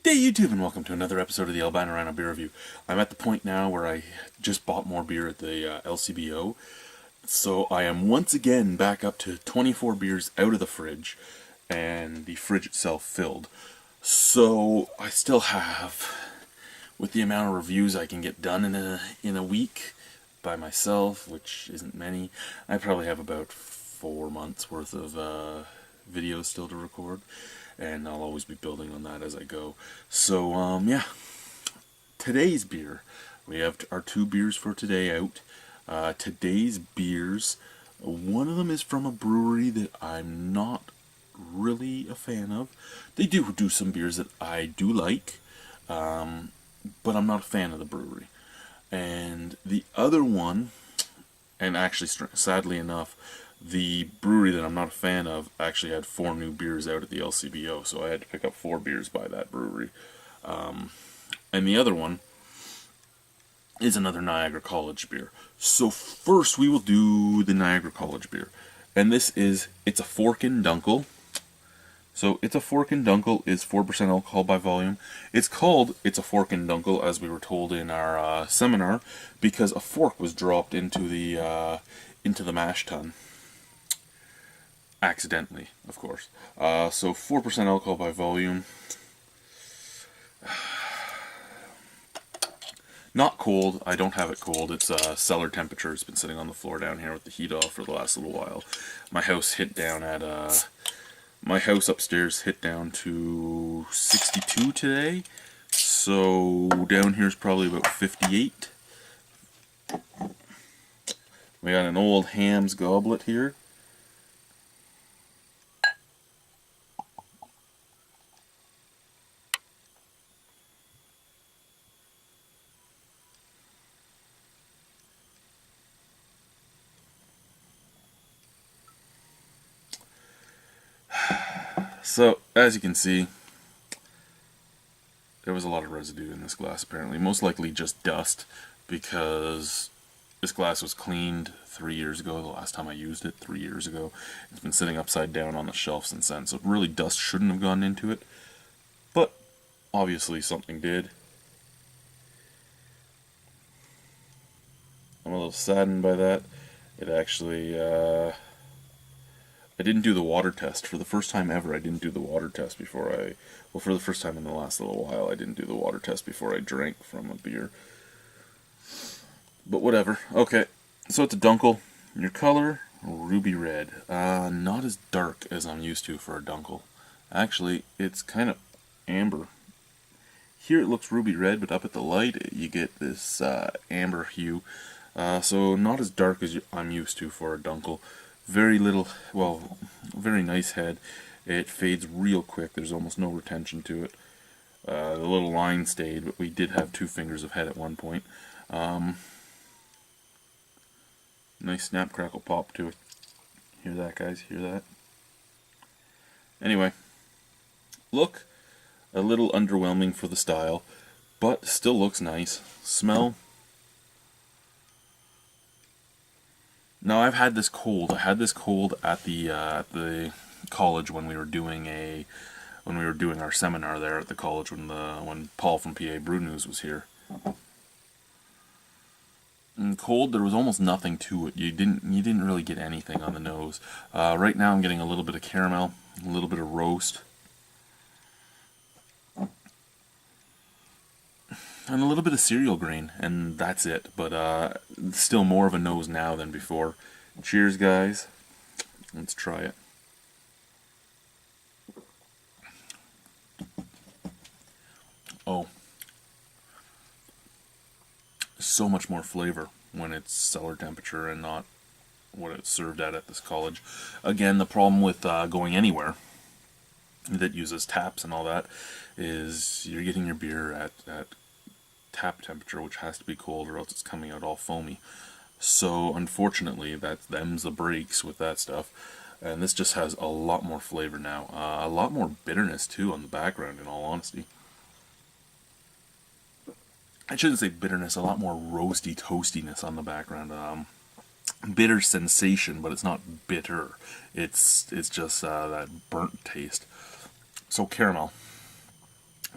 Good day, YouTube, and welcome to another episode of the Albino Rhino Beer Review. I'm at the point now where I just bought more beer at the LCBO, so I am once again back up to 24 beers out of the fridge, and the fridge itself filled. So I still have, with the amount of reviews I can get done in a week by myself, which isn't many, I probably have about 4 months worth of videos still to record. And I'll always be building on that as I go. So, yeah. Today's beer. We have our 2 beers for today out. Today's beers, one of them is from a brewery that I'm not really a fan of. They do some beers that I do like, but I'm not a fan of the brewery. And the other one, and actually, sadly enough, the brewery that I'm not a fan of actually had 4 new beers out at the LCBO, so I had to pick up 4 beers by that brewery. And the other one is another Niagara College beer. So first we will do the Niagara College beer. And it's a Forkin Dunkel. So It's a Forkin Dunkel is 4% alcohol by volume. It's called It's a Forkin Dunkel, as we were told in our seminar, because a fork was dropped into the mash tun. Accidentally, of course. So 4% alcohol by volume. Not cold. I don't have it cold. It's cellar temperature. It's been sitting on the floor down here with the heat off for the last little while. My house upstairs hit down to 62 today. So down here is probably about 58. We got an old Ham's goblet here. So, as you can see, there was a lot of residue in this glass apparently. Most likely just dust, because this glass was cleaned 3 years ago, the last time I used it, 3 years ago. It's been sitting upside down on the shelf since then, so really dust shouldn't have gone into it. But, obviously something did. I'm a little saddened by that. It actually, I didn't do the water test. For the first time ever, I didn't do the water test before for the first time in the last little while, I didn't do the water test before I drank from a beer. But whatever. Okay, so it's a Dunkel. Your color, ruby red. Not as dark as I'm used to for a Dunkel. Actually, it's kind of amber. Here it looks ruby red, but up at the light, you get this amber hue. So not as dark as I'm used to for a Dunkel. Very nice head. It fades real quick. There's almost no retention to it. The little line stayed, but we did have 2 fingers of head at one point. Nice snap, crackle, pop to it. Hear that, guys? Hear that? Anyway, look a little underwhelming for the style, but still looks nice. Smell. Now, I've had this cold. I had this cold at the college when we were doing our seminar there at the college when Paul from PA Brew News was here. And cold, there was almost nothing to it. You didn't really get anything on the nose. Right now, I'm getting a little bit of caramel, a little bit of roast, and a little bit of cereal grain, and that's it. But still more of a nose now than before. Cheers, guys. Let's try it. Oh. So much more flavor when it's cellar temperature and not what it's served at this college. Again, the problem with going anywhere that uses taps and all that is you're getting your beer at tap temperature, which has to be cold or else it's coming out all foamy. So unfortunately, them's the breaks with that stuff. And this just has a lot more flavor now. A lot more bitterness too on the background, in all honesty. I shouldn't say bitterness, a lot more roasty toastiness on the background. Bitter sensation, but it's not bitter. It's just that burnt taste. So caramel.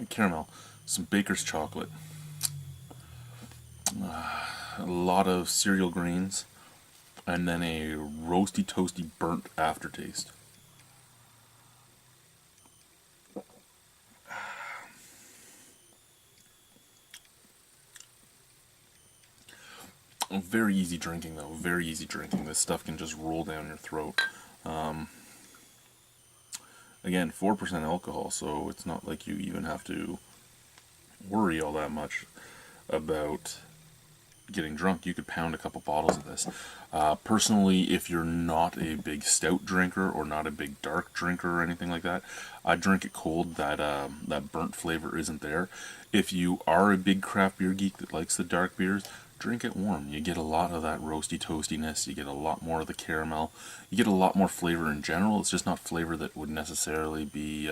caramel, some baker's chocolate, a lot of cereal grains, and then a roasty, toasty, burnt aftertaste. Very easy drinking, though. Very easy drinking. This stuff can just roll down your throat. Again, 4% alcohol, so it's not like you even have to worry all that much about getting drunk. You could pound a couple bottles of this. Personally, if you're not a big stout drinker or not a big dark drinker or anything like that, I drink it cold. That burnt flavor isn't there. If you are a big craft beer geek that likes the dark beers, drink it warm. You get a lot of that roasty toastiness. You get a lot more of the caramel. You get a lot more flavor in general. It's just not flavor that would necessarily be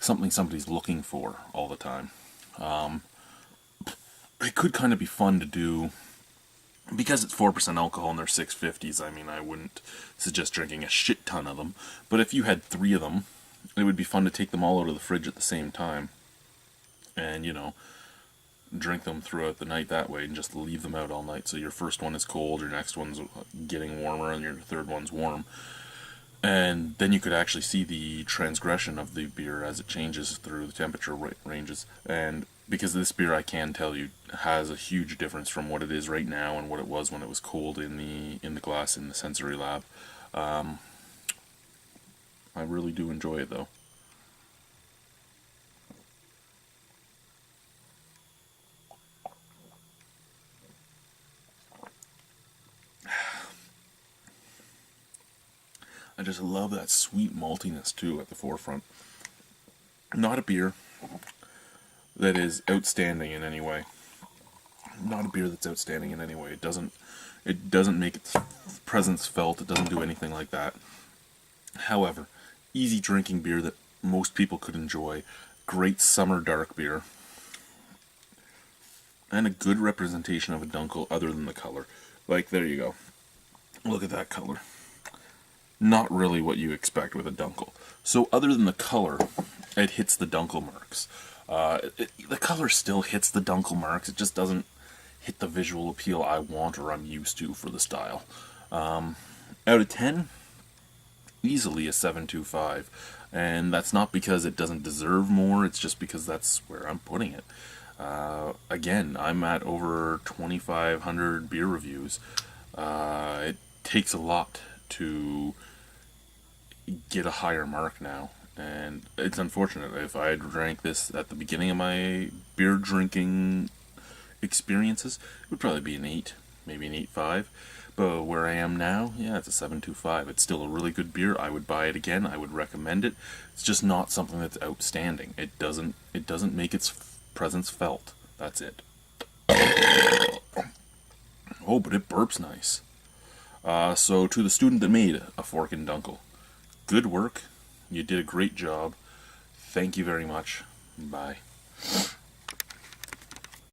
something somebody's looking for all the time. It could kind of be fun to do, because it's 4% alcohol and they're 650s. I mean, I wouldn't suggest drinking a shit ton of them, but if you had 3 of them, it would be fun to take them all out of the fridge at the same time and, you know, drink them throughout the night that way and just leave them out all night. So your first one is cold, your next one's getting warmer, and your third one's warm. And then you could actually see the transgression of the beer as it changes through the temperature ranges. And because this beer, I can tell you, has a huge difference from what it is right now and what it was when it was cold in the glass in the sensory lab. I really do enjoy it, though. I just love that sweet maltiness, too, at the forefront. Not a beer that is outstanding in any way. Not a beer that's outstanding in any way. It doesn't make its presence felt. It doesn't do anything like that. However, easy drinking beer that most people could enjoy. Great summer dark beer. And a good representation of a Dunkel other than the color. Like, there you go. Look at that color. Not really what you expect with a Dunkel. So other than the color, it hits the Dunkel marks. The color still hits the Dunkel marks. It just doesn't hit the visual appeal I want or I'm used to for the style. Out of 10, easily a 7.25. And that's not because it doesn't deserve more, it's just because that's where I'm putting it. Again, I'm at over 2,500 beer reviews. It takes a lot to get a higher mark now, and it's unfortunate. If I had drank this at the beginning of my beer drinking experiences, it would probably be an 8, maybe an 8.5. But where I am now, yeah, it's a 7.25. It's still a really good beer. I would buy it again. I would recommend it. It's just not something that's outstanding. It doesn't make its presence felt. That's it. Oh, but it burps nice. So to the student that made a fork and Dunkel, good work. You did a great job. Thank you very much. Bye.